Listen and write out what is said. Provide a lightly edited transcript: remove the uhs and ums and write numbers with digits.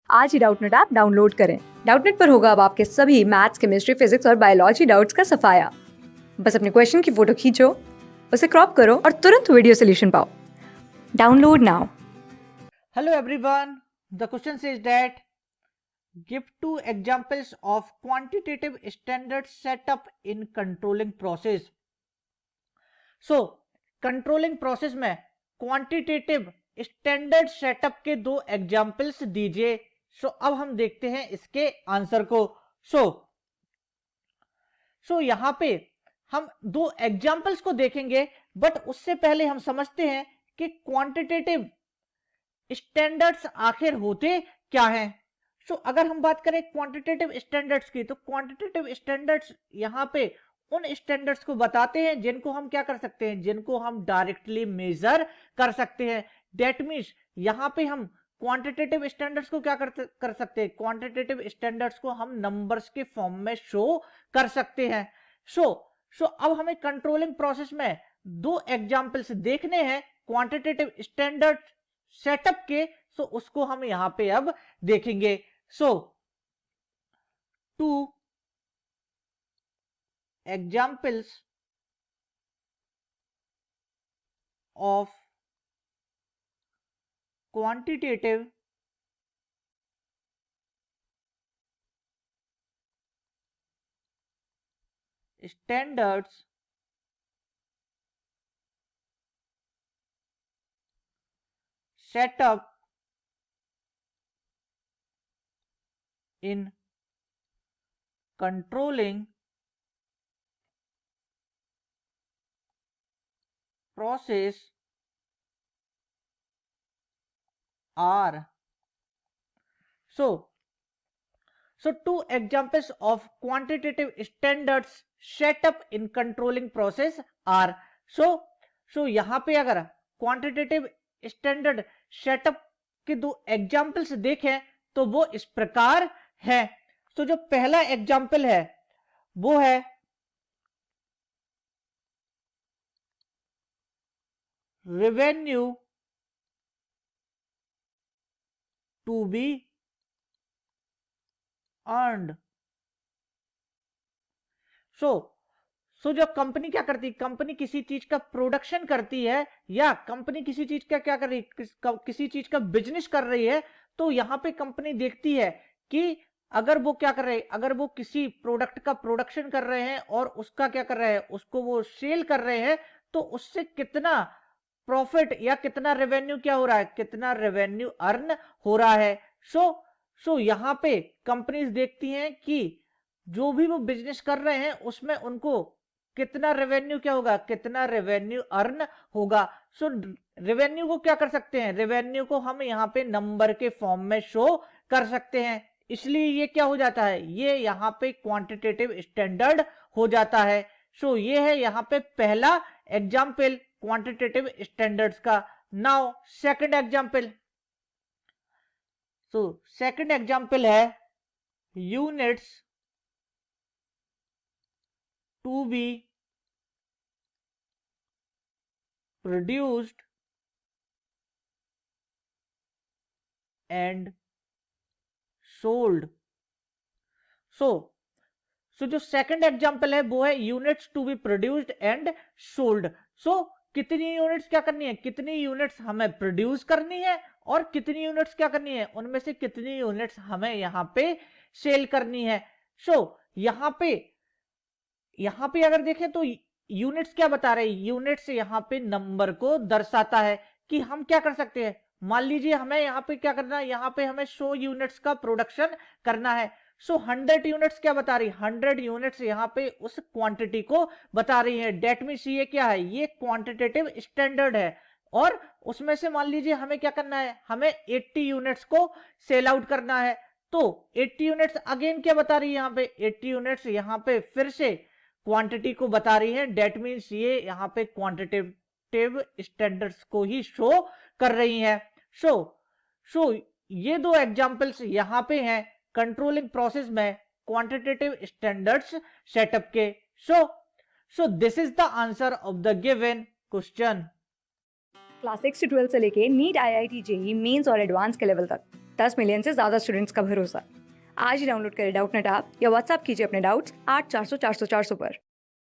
आज ही Doubtnut app download करें। Doubtnut पर होगा अब आपके सभी मैथ्स, केमिस्ट्री, फिजिक्स और बायोलॉजी डाउट्स का सफाया। बस अपने क्वेश्चन की फोटो खींचो, उसे क्रॉप करो और तुरंत वीडियो सोल्यूशन पाओ। Download now. Hello everyone. The question says that give two examples of quantitative standard setup in controlling process. So controlling process में quantitative standard setup के दो examples दीजिए. So अब हम देखते हैं इसके आंसर को. So यहाँ पे हम दो एग्जाम्पल्स को देखेंगे, बट उससे पहले हम समझते हैं कि क्वांटिटेटिव स्टैंडर्ड्स आखिर होते क्या हैं. सो अगर हम बात करें क्वांटिटेटिव स्टैंडर्ड्स की, तो क्वांटिटेटिव स्टैंडर्ड्स यहाँ पे उन स्टैंडर्ड्स को बताते हैं जिनको हम क्या कर सकते हैं, जिनको हम डायरेक्टली मेजर कर सकते हैं. डेट मीन्स यहाँ पे हम क्वांटिटेटिव स्टैंडर्ड्स को क्या कर सकते हैं, क्वांटिटेटिव स्टैंडर्ड्स को हम नंबर्स के फॉर्म में शो कर सकते हैं. सो अब हमें कंट्रोलिंग प्रोसेस में दो एग्जांपल्स देखने हैं क्वांटिटेटिव स्टैंडर्ड सेटअप के. सो उसको हम यहां पे अब देखेंगे. So two examples of quantitative standards setup in controlling process are. So two examples of quantitative standards setup in controlling process are. So यहां पे अगर quantitative स्टैंडर्ड सेटअप के दो एग्जाम्पल्स देखें तो वो इस प्रकार है. तो जो पहला एग्जाम्पल है वो है रेवेन्यू टू बी अर्नड. सो जब कंपनी क्या करती है, कंपनी किसी चीज का प्रोडक्शन करती है या कंपनी किसी चीज का क्या कर रही है, किसी चीज का बिजनेस कर रही है, तो यहां पे कंपनी देखती है कि अगर वो क्या कर रहे हैं, अगर वो किसी प्रोडक्ट का प्रोडक्शन कर रहे हैं और उसका क्या कर रहे हैं, उसको वो सेल कर रहे हैं, तो उससे कितना प्रॉफिट या कितना रेवेन्यू क्या हो रहा है, कितना रेवेन्यू अर्न हो रहा है. सो यहां पे कंपनीज देखती हैं कि जो भी वो बिजनेस कर रहे हैं उसमें उनको कितना रेवेन्यू क्या होगा, कितना रेवेन्यू अर्न होगा. सो रेवेन्यू को क्या कर सकते हैं, रेवेन्यू को हम यहाँ पे नंबर के फॉर्म में शो कर सकते हैं. इसलिए ये क्या हो जाता है, ये यहाँ पे क्वांटिटेटिव स्टैंडर्ड हो जाता है. सो ये है यहाँ पे पहला एग्जाम्पल क्वांटिटेटिव स्टैंडर्ड्स का. Now second example. So second example है units to be produced and sold. So जो सेकंड एग्जांपल है वो है units to be produced and sold. So कितनी यूनिट्स क्या करनी है, कितनी यूनिट्स हमें प्रोड्यूस करनी है और कितनी यूनिट्स क्या करनी है, उनमें से कितनी यूनिट्स हमें यहां पे सेल करनी है. सो यहां पे अगर देखें तो यूनिट्स क्या बता रहे हैं, यूनिट्स यहाँ पे नंबर को दर्शाता है कि हम क्या कर सकते हैं. मान लीजिए हमें यहाँ पे क्या करना है, यहाँ पे हमें 100 यूनिट्स का प्रोडक्शन करना है. सो 100 यूनिट्स क्या बता रही है, 100 यूनिट्स यहाँ पे उस क्वांटिटी को बता रही है. डेट मींस ये क्या है, ये क्वांटिटेटिव स्टैंडर्ड है. और उसमें से मान लीजिए हमें क्या करना है, हमें 80 यूनिट्स को सेल आउट करना है. तो 80 यूनिट्स अगेन क्या बता रही है, यहाँ पे 80 यूनिट्स यहाँ पे फिर से क्वांटिटी को बता रही है. डेट मींस ये यहाँ पे क्वांटिटेटिव स्टैंडर्ड्स को ही शो कर रही है. सो ये दो एग्जांपल्स यहाँ पे हैं कंट्रोलिंग प्रोसेस में क्वांटिटेटिव स्टैंडर्ड्स सेटअप के. So this is the answer of the given question. Class 6 से 12 से लेके नीट, IIT, JEE मेंस और एडवांस के लेवल तक 10 मिलियन से ज्यादा स्टूडेंट्स का भरोसा। आज ही डाउनलोड करें डाउटनेट ऐप या व्हाट्सएप कीजिए अपने डाउट्स 8400 400 400 पर।